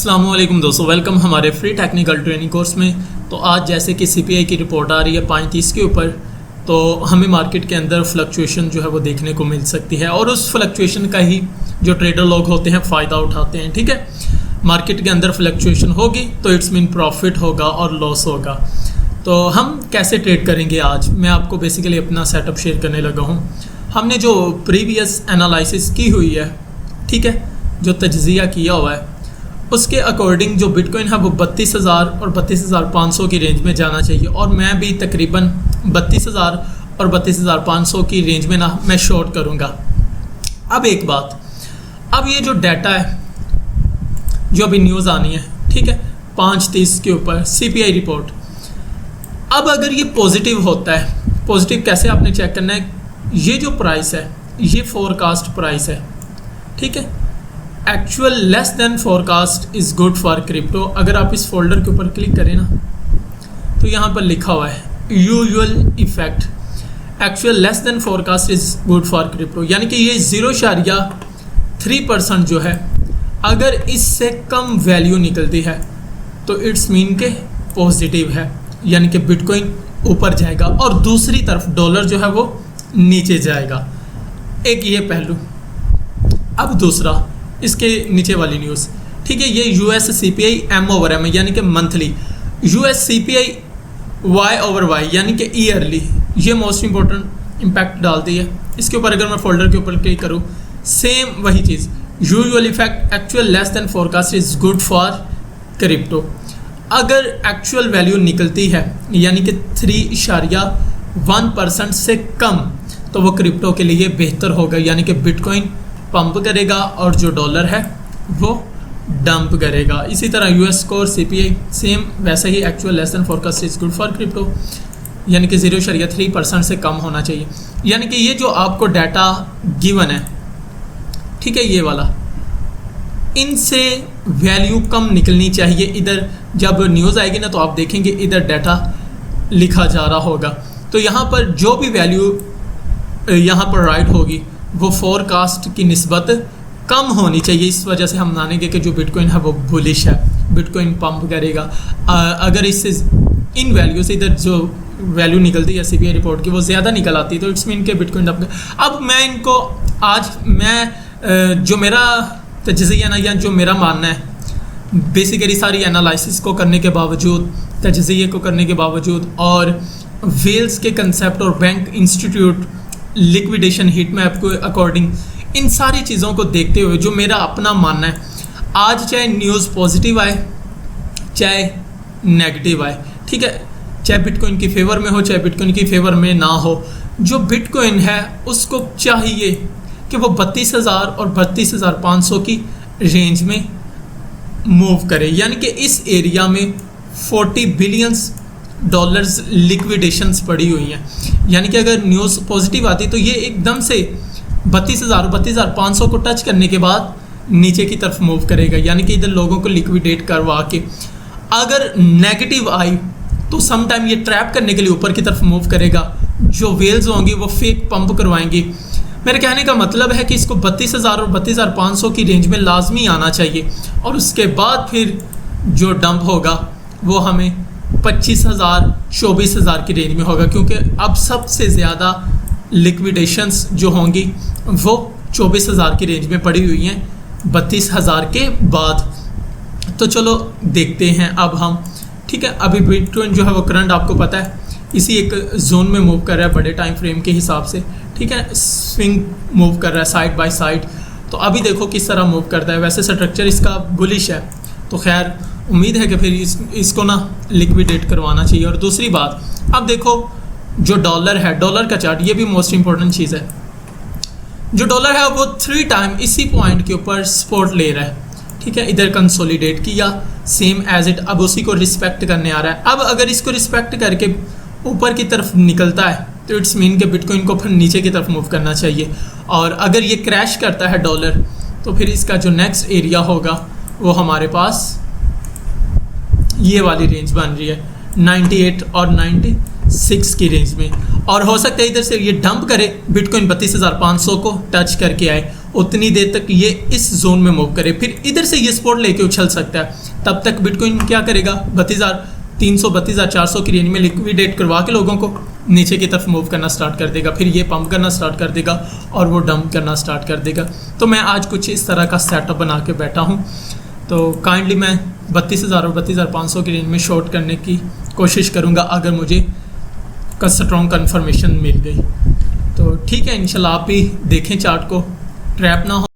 अस्सलाम वालेकुम दोस्तों, वेलकम हमारे फ्री टेक्निकल ट्रेनिंग कोर्स में। तो आज जैसे कि सीपीआई की रिपोर्ट आ रही है 5:30 के ऊपर, तो हमें मार्केट के अंदर फ्लक्चुएशन जो है वो देखने को मिल सकती है और उस फ्लक्चुएशन का ही जो ट्रेडर लोग होते हैं फ़ायदा उठाते हैं। ठीक है, मार्केट के अंदर फ्लक्चुएशन होगी तो इट्स मीन प्रॉफिट होगा और लॉस होगा। तो हम कैसे ट्रेड करेंगे आज मैं आपको बेसिकली अपना सेटअप शेयर करने लगा हूँ। हमने जो प्रीवियस एनालिसिस की हुई है, ठीक है, जो तज्ज़िया किया हुआ है उसके अकॉर्डिंग जो बिटकॉइन है वो 32,000 और 32,500 की रेंज में जाना चाहिए और मैं भी तकरीबन 32,000 और 32,500 की रेंज में ना मैं शॉर्ट करूँगा। अब एक बात, अब ये जो डाटा है जो अभी न्यूज़ आनी है, ठीक है, 5:30 के ऊपर सीपीआई रिपोर्ट। अब अगर ये पॉजिटिव होता है, पॉजिटिव कैसे आपने चेक करना है, ये जो प्राइस है ये फोरकास्ट प्राइस है, ठीक है। Actual less than forecast is good for crypto. अगर आप इस फोल्डर के ऊपर क्लिक करें ना तो यहाँ पर लिखा हुआ है usual effect, actual less than forecast is good for crypto, यानी कि ये 0.3% जो है अगर इससे कम वैल्यू निकलती है तो इट्स मीन के पॉजिटिव है, यानी कि बिटकॉइन ऊपर जाएगा और दूसरी तरफ डॉलर जो है वो नीचे जाएगा। एक ये पहलू। अब दूसरा, इसके नीचे वाली न्यूज़, ठीक है, ये यूएस सीपीआई M/M यानी कि मंथली, यूएस सीपीआई Y/Y यानी कि ईयरली, ये मोस्ट इंपॉर्टेंट इम्पैक्ट डालती है। इसके ऊपर अगर मैं फोल्डर के ऊपर क्लिक करूँ, सेम वही चीज़, usual effect actual less than forecast is good for crypto. अगर एक्चुअल वैल्यू निकलती है यानी कि 3.1% से कम तो वो क्रिप्टो के लिए बेहतर होगा, यानी कि बिटकॉइन पंप करेगा और जो डॉलर है वो डंप करेगा। इसी तरह यूएस कोर सीपीआई सेम वैसा ही, actual less than forecast is good for crypto, यानी कि 0.3% से कम होना चाहिए। यानी कि ये जो आपको डाटा गिवन है, ठीक है, ये वाला, इनसे वैल्यू कम निकलनी चाहिए। इधर जब न्यूज़ आएगी ना तो आप देखेंगे इधर डाटा लिखा जा रहा होगा, तो यहाँ पर जो भी वैल्यू यहाँ पर राइट होगी वो फोरकास्ट की निस्बत कम होनी चाहिए। इस वजह से हम मानेंगे कि जो बिटकॉइन है वो बुलिश है, बिटकॉइन पंप करेगा। अगर इससे इन वैल्यू से इधर जो वैल्यू निकलती है सीपीआई रिपोर्ट की वो ज़्यादा निकल आती है तो इट्स मीन के बिटकॉइन डंप। अब मैं इनको आज मैं जो मेरा तज्ज़िया ना या जो मेरा मानना है, बेसिकली सारी एनालिसिस को करने के बावजूद, तज्ज़िये को करने के बावजूद और वेल्स के कंसेप्ट और bank institute liquidation heat map को अकॉर्डिंग, इन सारी चीज़ों को देखते हुए जो मेरा अपना मानना है, आज चाहे न्यूज़ पॉजिटिव आए चाहे नेगेटिव आए, ठीक है, चाहे बिटकॉइन की फेवर में हो चाहे बिटकॉइन की फेवर में ना हो, जो बिटकॉइन है उसको चाहिए कि वो 32,000 और 32,500 की रेंज में मूव करे, यानी कि इस एरिया में 40 बिलियंस डॉलर्स लिक्विडेशंस पड़ी हुई हैं। यानी कि अगर न्यूज़ पॉजिटिव आती तो ये एकदम से 32,000 32,500 को टच करने के बाद नीचे की तरफ मूव करेगा, यानी कि इधर लोगों को लिक्विडेट करवा के। अगर नेगेटिव आई तो सम टाइम ये ट्रैप करने के लिए ऊपर की तरफ मूव करेगा, जो वेल्स होंगी वो फेक पंप करवाएंगी। मेरे कहने का मतलब है कि इसको 32,000 और 32,500 की रेंज में लाजमी आना चाहिए और उसके बाद फिर जो डंप होगा वो हमें 25,000 24,000 की रेंज में होगा, क्योंकि अब सबसे ज़्यादा लिक्विडेशंस जो होंगी वो 24,000 की रेंज में पड़ी हुई हैं 32,000 के बाद। तो चलो देखते हैं अब हम, ठीक है। अभी बिटकॉइन जो है वो करंट आपको पता है इसी एक जोन में मूव कर रहा है बड़े टाइम फ्रेम के हिसाब से, ठीक है, स्विंग मूव कर रहा है साइड बाय साइड। तो अभी देखो किस तरह मूव करता है। वैसे स्ट्रक्चर इसका बुलिश है तो खैर उम्मीद है कि फिर इसको ना लिक्विडेट करवाना चाहिए। और दूसरी बात, अब देखो जो डॉलर है, डॉलर का चार्ट, ये भी मोस्ट इंपॉर्टेंट चीज़ है। जो डॉलर है वो 3 टाइम इसी पॉइंट के ऊपर सपोर्ट ले रहा है, ठीक है, इधर कंसोलिडेट किया सेम एज इट, अब उसी को रिस्पेक्ट करने आ रहा है। अब अगर इसको रिस्पेक्ट करके ऊपर की तरफ निकलता है तो इट्स मीन के बिटकॉइन को फिर नीचे की तरफ मूव करना चाहिए। और अगर ये क्रैश करता है डॉलर तो फिर इसका जो नेक्स्ट एरिया होगा वो हमारे पास ये वाली रेंज बन रही है 98 और 96 की रेंज में, और हो सकता है इधर से ये डंप करे, बिटकॉइन 32,500 को टच करके आए उतनी देर तक ये इस जोन में मूव करे, फिर इधर से ये सपोर्ट लेके उछल सकता है। तब तक बिटकॉइन क्या करेगा, 32,300 32,400 की रेंज में लिक्विडेट करवा के लोगों को नीचे की तरफ मूव करना स्टार्ट कर देगा, फिर ये पंप करना स्टार्ट कर देगा और वो डंप करना स्टार्ट कर देगा। तो मैं आज कुछ इस तरह का सेटअप बना के बैठा हूँ। तो काइंडली मैं 32,000 और 32,500 की रेंज में शॉर्ट करने की कोशिश करूँगा अगर मुझे स्ट्रॉन्ग कन्फर्मेशन मिल गई तो। ठीक है, इंशाल्लाह आप भी देखें चार्ट को, ट्रैप ना हो।